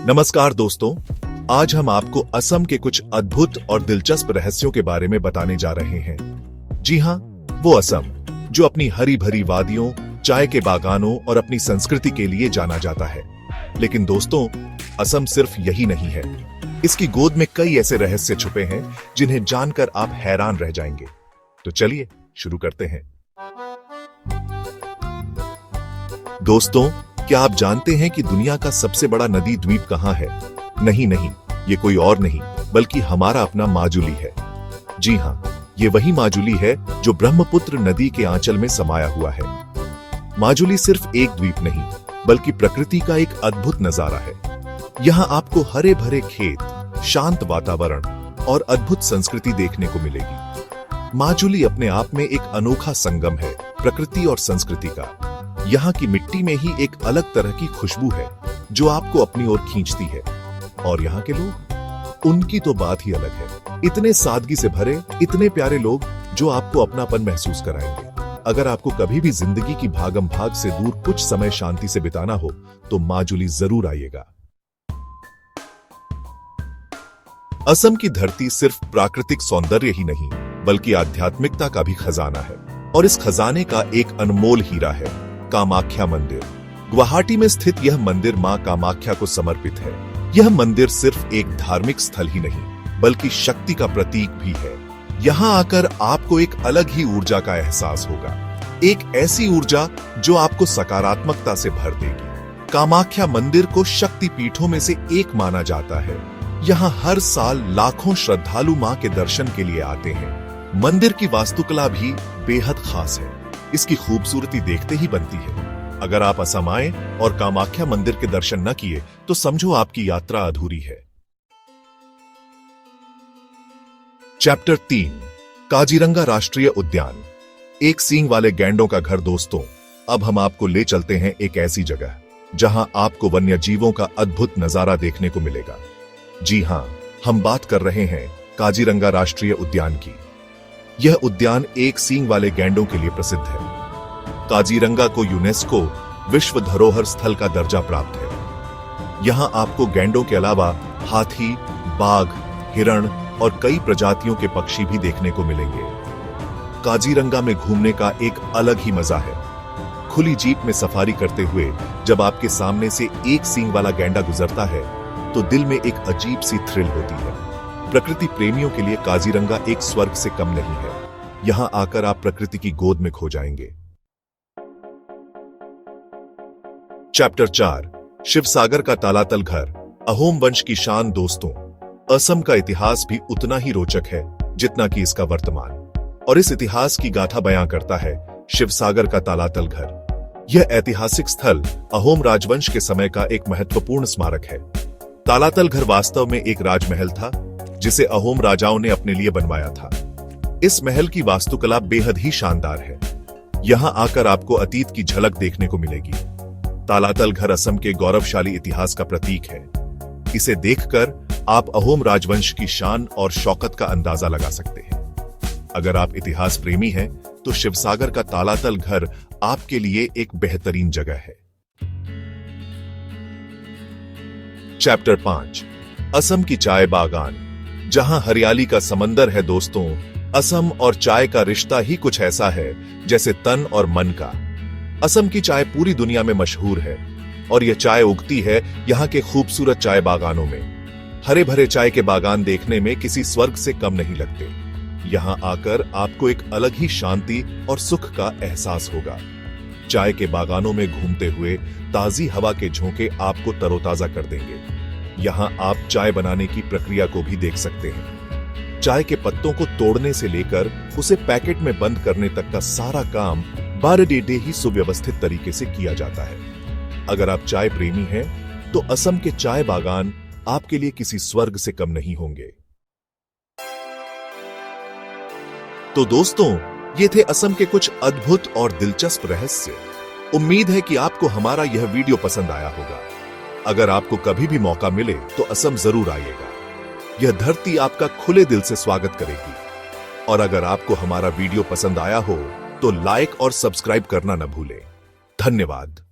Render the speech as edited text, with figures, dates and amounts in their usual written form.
नमस्कार दोस्तों, आज हम आपको असम के कुछ अद्भुत और दिलचस्प रहस्यों के बारे में बताने जा रहे हैं। जी हाँ, वो असम जो अपनी हरी भरी वादियों, चाय के बागानों और अपनी संस्कृति के लिए जाना जाता है। लेकिन दोस्तों, असम सिर्फ यही नहीं है। इसकी गोद में कई ऐसे रहस्य छुपे हैं जिन्हें जानकर आप हैरान रह जाएंगे। तो चलिए शुरू करते हैं। दोस्तों, क्या आप जानते हैं कि दुनिया का सबसे बड़ा नदी द्वीप कहां है? नहीं, ये कोई और नहीं बल्कि हमारा अपना माजुली है। जी हां, ये वही माजुली है जो ब्रह्मपुत्र नदी के आंचल में समाया हुआ है। माजुली सिर्फ एक द्वीप नहीं बल्कि प्रकृति का एक अद्भुत नजारा है। यहाँ आपको हरे भरे खेत, शांत वातावरण और अद्भुत संस्कृति देखने को मिलेगी। माजुली अपने आप में एक अनोखा संगम है प्रकृति और संस्कृति का। यहाँ की मिट्टी में ही एक अलग तरह की खुशबू है जो आपको अपनी ओर खींचती है। और यहाँ के लोग, उनकी तो बात ही अलग है। इतने सादगी से भरे, इतने प्यारे लोग जो आपको अपनापन महसूस कराएंगे। अगर आपको कभी भी जिंदगी की भागम भाग से दूर कुछ समय शांति से बिताना हो तो माजुली जरूर आइएगा। असम की धरती सिर्फ प्राकृतिक सौंदर्य ही नहीं बल्कि आध्यात्मिकता का भी खजाना है। और इस खजाने का एक अनमोल हीरा है कामाख्या मंदिर। गुवाहाटी में स्थित यह मंदिर मां कामाख्या को समर्पित है। यह मंदिर सिर्फ एक धार्मिक स्थल ही नहीं बल्कि शक्ति का प्रतीक भी है। यहाँ आकर आपको एक अलग ही ऊर्जा का एहसास होगा, एक ऐसी ऊर्जा जो आपको सकारात्मकता से भर देगी। कामाख्या मंदिर को शक्ति पीठों में से एक माना जाता है। यहाँ हर साल लाखों श्रद्धालु मां के दर्शन के लिए आते हैं। मंदिर की वास्तुकला भी बेहद खास है। इसकी खूबसूरती देखते ही बनती है। अगर आप असम आए और कामाख्या मंदिर के दर्शन न किए तो समझो आपकी यात्रा अधूरी है। चैप्टर 3, काजीरंगा राष्ट्रीय उद्यान, एक सींग वाले गैंडों का घर। दोस्तों, अब हम आपको ले चलते हैं एक ऐसी जगह जहां आपको वन्य जीवों का अद्भुत नजारा देखने को मिलेगा। जी हां, हम बात कर रहे हैं काजीरंगा राष्ट्रीय उद्यान की। यह उद्यान एक सींग वाले गैंडों के लिए प्रसिद्ध है। काजीरंगा को यूनेस्को विश्व धरोहर स्थल का दर्जा प्राप्त है। यहाँ आपको गैंडों के अलावा हाथी, बाघ, हिरण और कई प्रजातियों के पक्षी भी देखने को मिलेंगे। काजीरंगा में घूमने का एक अलग ही मजा है। खुली जीप में सफारी करते हुए जब आपके सामने से एक सींग वाला गैंडा गुजरता है तो दिल में एक अजीब सी थ्रिल होती है। प्रकृति प्रेमियों के लिए काजीरंगा एक स्वर्ग से कम नहीं है। यहाँ आकर आप प्रकृति की गोद में खो जाएंगे। चैप्टर 4, शिवसागर का तालातल घर, अहोम वंश की शान। दोस्तों, असम का इतिहास भी उतना ही रोचक है जितना कि इसका वर्तमान। और इस इतिहास की गाथा बयां करता है शिवसागर का तालातल घर। यह ऐतिहासिक स्थल अहोम राजवंश के समय का एक महत्वपूर्ण स्मारक है। तालातल घर वास्तव में एक राजमहल था जिसे अहोम राजाओं ने अपने लिए बनवाया था। इस महल की वास्तुकला बेहद ही शानदार है। यहाँ आकर आपको अतीत की झलक देखने को मिलेगी। तालातल घर असम के गौरवशाली इतिहास का प्रतीक है। इसे देखकर आप अहोम राजवंश की शान और शौकत का अंदाजा लगा सकते हैं। अगर आप इतिहास प्रेमी हैं तो शिवसागर का तालातल घर आपके लिए एक बेहतरीन जगह है। चैप्टर 5, असम की चाय बागान, जहां हरियाली का समंदर है। दोस्तों, असम और चाय का रिश्ता ही कुछ ऐसा है जैसे तन और मन का। असम की चाय पूरी दुनिया में मशहूर है और यह चाय उगती है यहाँ के खूबसूरत चाय बागानों में। हरे भरे चाय के बागान देखने में किसी स्वर्ग से कम नहीं लगते। यहाँ आकर आपको एक अलग ही शांति और सुख का एहसास होगा। चाय के बागानों में घूमते हुए ताजी हवा के झोंके आपको तरोताजा कर देंगे। यहाँ आप चाय बनाने की प्रक्रिया को भी देख सकते हैं। चाय के पत्तों को तोड़ने से लेकर उसे पैकेट में बंद करने तक का सारा काम बारडेडे ही सुव्यवस्थित तरीके से किया जाता है। अगर आप चाय प्रेमी हैं तो असम के चाय बागान आपके लिए किसी स्वर्ग से कम नहीं होंगे। तो दोस्तों, ये थे असम के कुछ अद्भुत और दिलचस्प रहस्य। उम्मीद है कि आपको हमारा यह वीडियो पसंद आया होगा। अगर आपको कभी भी मौका मिले तो असम जरूर आइएगा। यह धरती आपका खुले दिल से स्वागत करेगी। और अगर आपको हमारा वीडियो पसंद आया हो तो लाइक और सब्सक्राइब करना न भूलें। धन्यवाद।